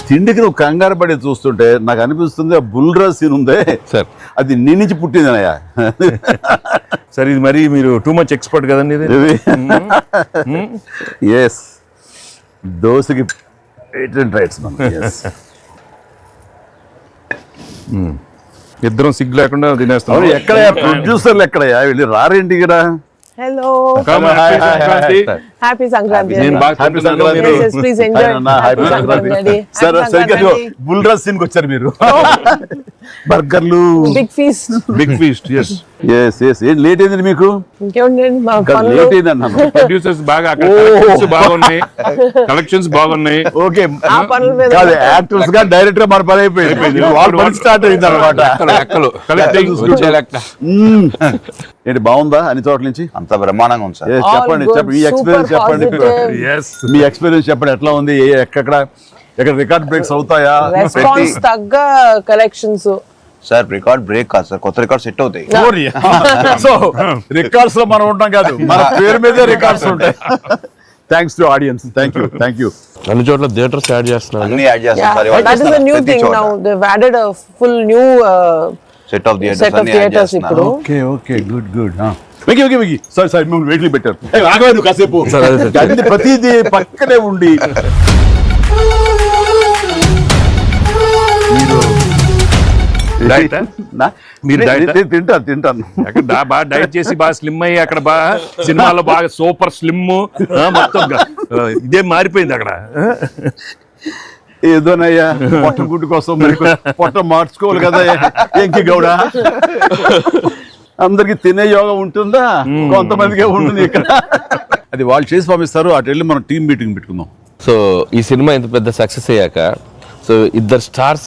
తిండికి నువ్వు కంగారు పడి చూస్తుంటే నాకు అనిపిస్తుంది ఆ బుల్రా సీన్ ఉందే సార్ అది నీ నుంచి పుట్టిందనయ్యా. సార్ ఇది మరి మీరు టూ మచ్ ఎక్స్పర్ట్ కదండి ఇది. ఎస్ దోశకి పేటెంట్ రైట్స్ మనం. ఎస్ ఇద్దరం సిగ్గు లేకుండా తినేస్తాం. ఎక్కడయ్యా ప్రొడ్యూసర్లు ఎక్కడయ్యా వెళ్ళి రారేంటికి రా. Hello. Come, happy Sankranti. Happy Sankranti. నేను బాగా హ్యాపీ తింటున్నాను, సంక్రాంతి. మీరు- Yes, please enjoy. Happy Happy Sankranti. Sankranti. Sir Happy సరిగ్గా Sankranti. బుల్రాజ్ సీన్ కి వచ్చారు మీరు. బర్గర్లు Big feast. Big feast. Yes yes yes ఏం లేట్ అయింది మీకు? ఇంకేముందండి మా పనులు. లేట్ అయింది అన్నాను. ప్రొడ్యూసర్స్ బాగా అక్కడ కలెక్షన్స్ బాగున్నాయి, కలెక్షన్స్ బాగున్నాయి. ఓకే ఆ పనుల మీద కాదు యాక్టర్స్ గా డైరెక్టర్ గా మన పని అయిపోయింది. వాళ్ళ పని స్టార్ట్ అయింది అనమాట. లెక్కలు కలెక్టింగ్ వచ్చే లెక్క ఏంటి బాగుందా అన్ని చోట్ల నుంచి? అంత బ్రహ్మాండంగా ఉంది సార్. Yes, All చెప్పండి good, చెప్పండి మీ ఎక్స్పీరియన్స్ super చెప్పండి. positive. ఎస్ మీ ఎక్స్పీరియన్స్ చెప్పండి ఎట్లా ఉంది ఎక్కడ రికార్డ్ బ్రేక్స్ అవుతాయా? రెస్పాన్స్ తగ్గ కలెక్షన్స్. సార్ రికార్డ్ బ్రేక్ కాదు సార్, కొత్త రికార్డ్ సెట్ అవుతాయి. సో రికార్డ్స్ లో మనం ఉంటాం కాదు, మన పేరు మీదే రికార్డ్స్ ఉంటాయి. Thanks to audience. Thank you. అన్ని చోట్ల థియేటర్స్ యాడ్ చేస్తున్నారు. అన్ని యాడ్ Yeah, చేస్తారు that is a new thing now. They've added a full new set of set of theatres ఇప్పుడు. Okay good. వెకి సారీ మిమ్మల్ని వెయిట్లు పెట్టారు. ఆగవే నువ్వు కాసేపు. సరే, సరే. అన్ని ప్రతిదీ పక్కనే ఉండి Diet ఆ? మీరు diet ఆ? తింటాను. అక్కడ బాగా డైట్ చేసి బాగా స్లిమ్ అయ్యి అక్కడ బాగా సినిమాలో బాగా సూపర్ స్లిమ్ మొత్తం ఇదే మారిపోయింది అక్కడ. ఏదోనయ్యా పొట్ట గుడ్డు కోసం మరి పొట్ట మార్చుకోవాలి కదా ఎంకి గౌడ. అందరికి తినే యోగం ఉంటుందా? కొంతమందికే ఉంటుంది ఇక్కడ. అది వాళ్ళు చేసి పంపిస్తారు, అటు వెళ్ళి మనం టీం మీటింగ్ పెట్టుకుందాం. సో ఈ సినిమా ఇంత పెద్ద సక్సెస్ అయ్యాక సో ఇద్దరు స్టార్స్